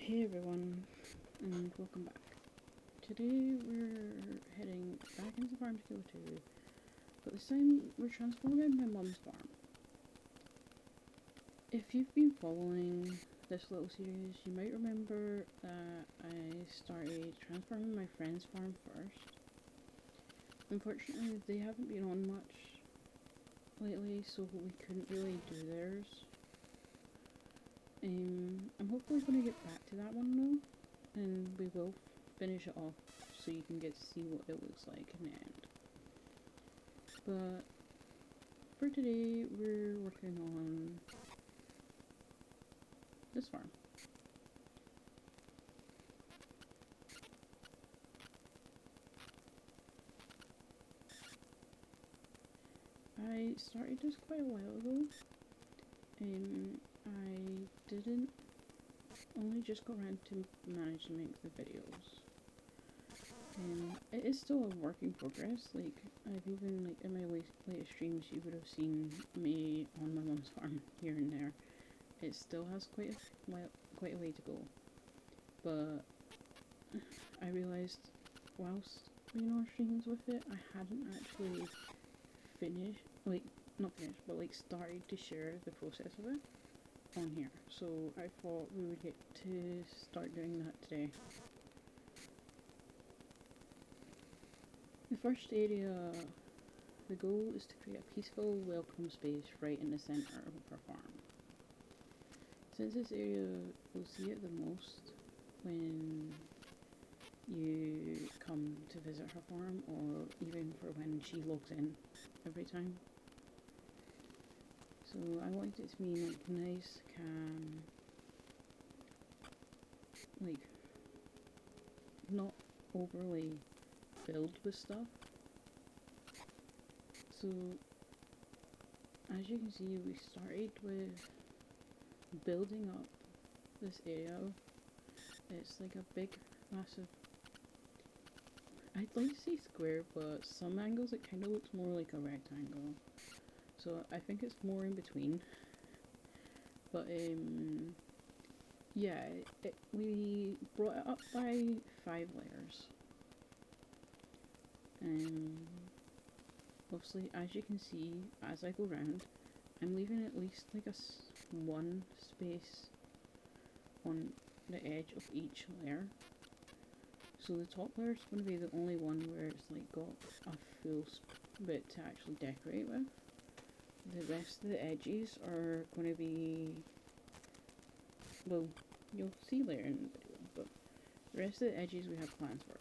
Hey everyone, and welcome back. Today we're heading back into the farm to go to, but this time we're transforming my mum's farm. If you've been following this little series, you might remember that I started transforming my friend's farm first. Unfortunately, they haven't been on much lately, so we couldn't really do theirs. I'm hopefully going to get back to that one though, and we will finish it off so you can get to see what it looks like in the end. But for today, we're working on this farm. I started this quite a while ago. I didn't only just got around to manage to make the videos. It is still a work in progress. Like, I've even, like, in my latest streams, you would have seen me on my mum's farm here and there. It still has quite a way to go. But I realised whilst being on streams with it, I hadn't actually finished, like, not finished, but like started to share the process of it on here. So I thought we would get to start doing that today. The first area, the goal is to create a peaceful welcome space right in the centre of our farm. Since this area, you'll see it the most when you come to visit her farm, or even for when she logs in every time. So I wanted it to be like nice, calm, like not overly filled with stuff. So as you can see, we started with building up this area. It's like a big, massive, I'd like to say square, but some angles it kind of looks more like a rectangle. So I think it's more in between. But yeah, we brought it up by 5 layers. Obviously, as you can see, as I go round, I'm leaving at least like one space on the edge of each layer. So the top layer is going to be the only one where it's like got a full bit to actually decorate with. The rest of the edges are going to be, well, you'll see later in the video, but the rest of the edges we have plans for.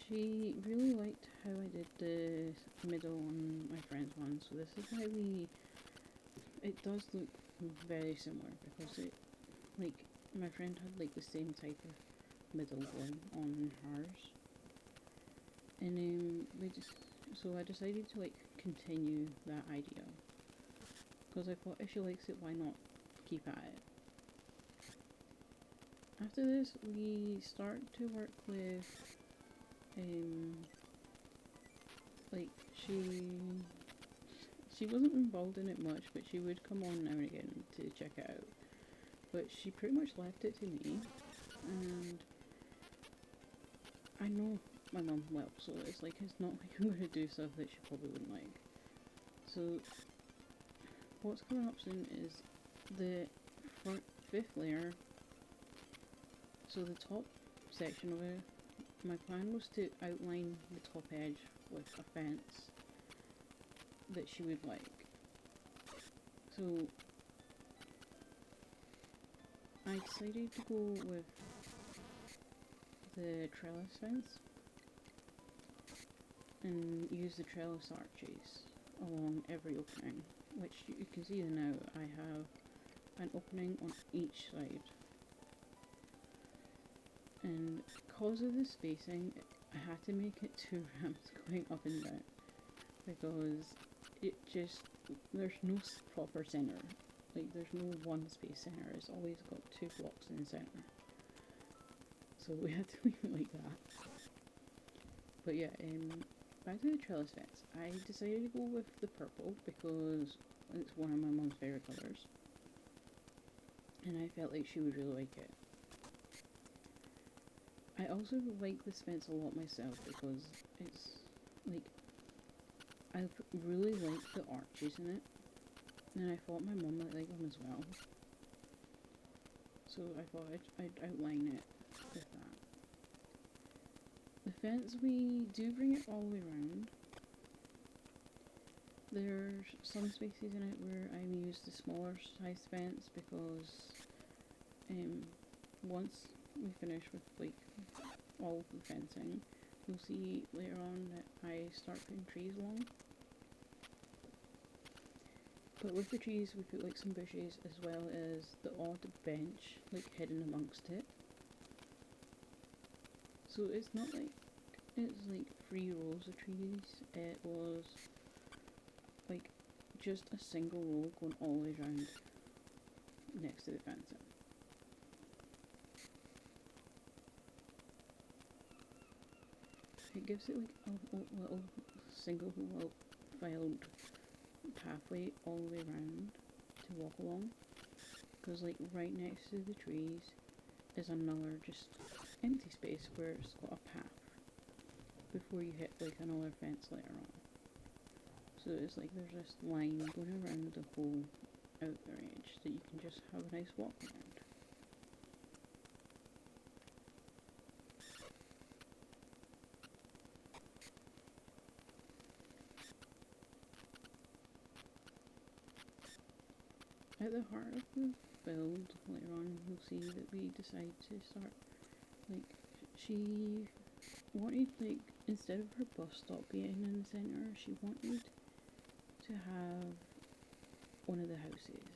She really liked how I did the middle on my friend's one, so this is how it does look very similar, because it, like, my friend had like the same type of middle going on hers, and so I decided to like continue that idea, because I thought if she likes it, why not keep at it. After this, we start to work with like she wasn't involved in it much, but she would come on now and again to check it out. But she pretty much left it to me, and I know my mum well, so it's like it's not like I'm going to do stuff that she probably wouldn't like. So what's coming up soon is the fifth layer. So the top section of it, my plan was to outline the top edge with a fence that she would like. So I decided to go with the trellis fence and use the trellis arches along every opening, which you can see now I have an opening on each side. And because of the spacing, I had to make it 2 ramps going up and down, because it just, there's no proper centre. Like, there's no one space centre, it's always got 2 blocks in the centre. So we had to leave it like that. But yeah, back to the trellis fence. I decided to go with the purple because it's one of my mom's favourite colours. And I felt like she would really like it. I also like this fence a lot myself because it's like, I really like the arches in it, and I thought my mum might like them as well. So I thought I'd outline it with that. The fence, we do bring it all the way around. There's some spaces in it where I use the smaller size fence because once we finish with like all the fencing, you'll see later on that I start putting trees along. But with the trees we put like some bushes as well as the odd bench like hidden amongst it. So it's not like it's like 3 rows of trees, it was like just a single row going all the way around next to the fencing. It gives it like a little single filed pathway all the way around to walk along, because like right next to the trees is another just empty space where it's got a path before you hit like another fence later on. So it's like there's this line going around the whole outer edge that you can just have a nice walk around. At the heart of the build later on you'll see that we decide to start, like, she wanted, like, instead of her bus stop being in the centre, she wanted to have one of the houses.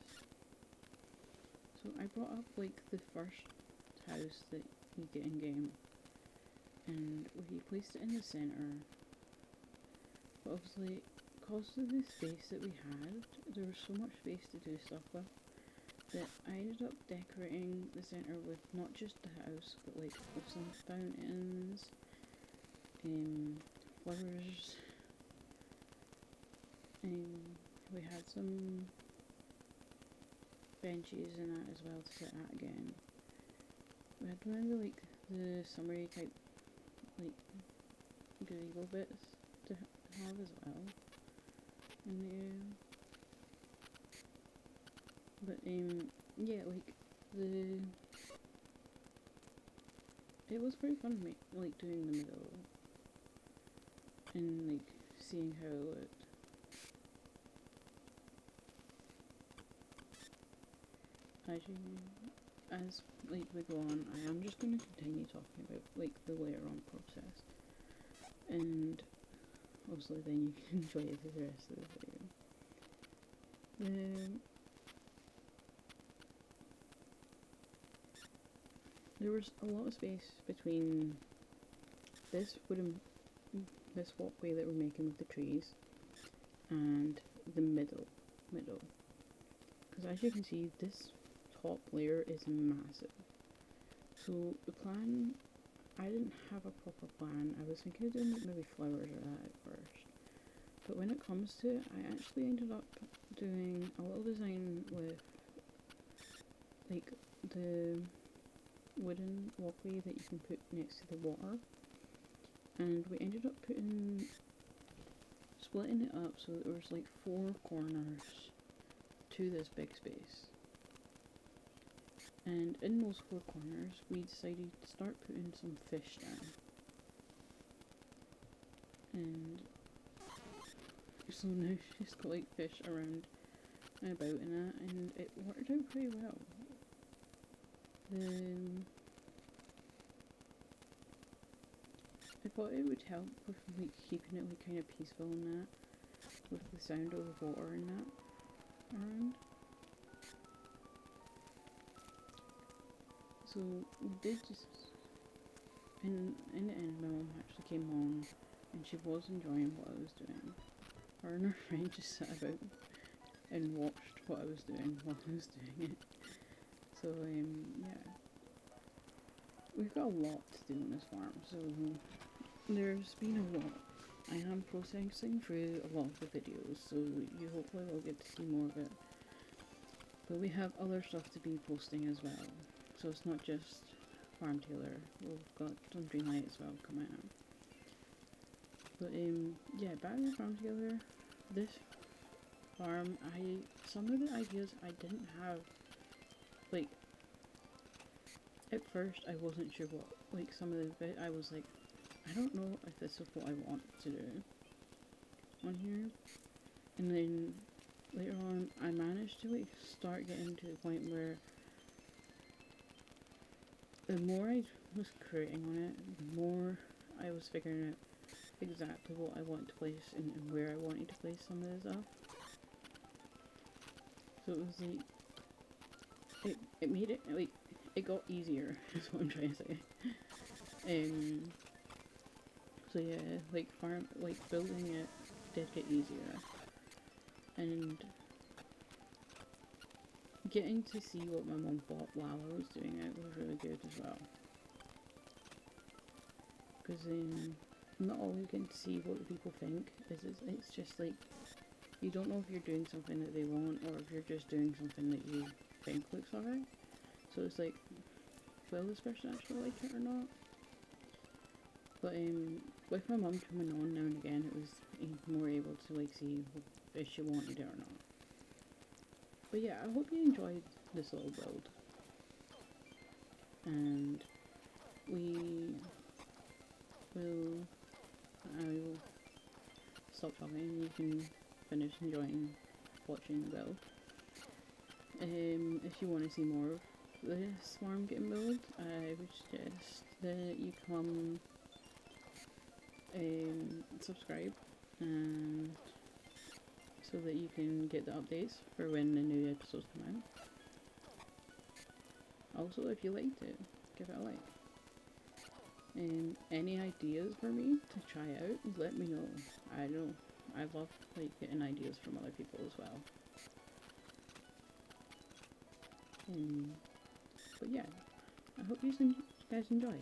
So I brought up like the first house that you get in game, and we placed it in the centre. But obviously, because of the space that we had, there was so much space to do stuff with that I ended up decorating the centre with not just the house, but like with some fountains, flowers, we had some benches and that as well to sit at again. We had one of the like the summery type like gazebo bits to have as well in there. But yeah, like it was pretty fun like doing the middle and like seeing how it looked. As like we go on, I am just going to continue talking about like the layer on process, and obviously then you can enjoy the rest of the video. There was a lot of space between this walkway that we're making with the trees and the middle, because as you can see, this top layer is massive. So the plan, I didn't have a proper plan. I was thinking of doing like maybe flowers or that at first, but when it comes to it, I actually ended up doing a little design with like the wooden walkway that you can put next to the water, and we ended up splitting it up so that there was like 4 corners to this big space. And in those 4 corners, we decided to start putting some fish down. And so now she's got like fish around and about in that, and it worked out pretty well. I thought it would help with like keeping it like kind of peaceful and that, with the sound of the water and that around. So we did just, in the end my mum actually came on and she was enjoying what I was doing. Her and her friend just sat about and watched what I was doing while I was doing it. So yeah. We've got a lot to do on this farm, so there's been a lot I am processing through a lot of the videos, so you hopefully will get to see more of it. But we have other stuff to be posting as well, so it's not just Farm Tailor. We've got some Dreamlight as well coming out. But yeah, back to Farm Tailor. This farm, some of the ideas I didn't have. Like, at first I wasn't sure what, like some of the I was like, I don't know if this is what I want to do on here. And then later on I managed to like start getting to the point where the more I was creating on it, the more I was figuring out exactly what I want to place and where I wanted to place some of the stuff. So it was like, it made it, like, it got easier, is what I'm trying to say. So yeah, like building it did get easier. And getting to see what my mum thought while I was doing it was really good as well. Because not always getting to see what people think. It's just like, you don't know if you're doing something that they want or if you're just doing something that you think looks alright. So it's like, will this person actually like it or not? But with my mum coming on now and again, it was more able to like see if she wanted it or not. But yeah, I hope you enjoyed this little build. And I will stop talking and you can finish enjoying watching the build. If you want to see more of this farm getting built, I would suggest that you come subscribe, and so that you can get the updates for when the new episodes come out. Also, if you liked it, give it a like. And any ideas for me to try out, let me know. I love like getting ideas from other people as well. But yeah, I hope you guys enjoy.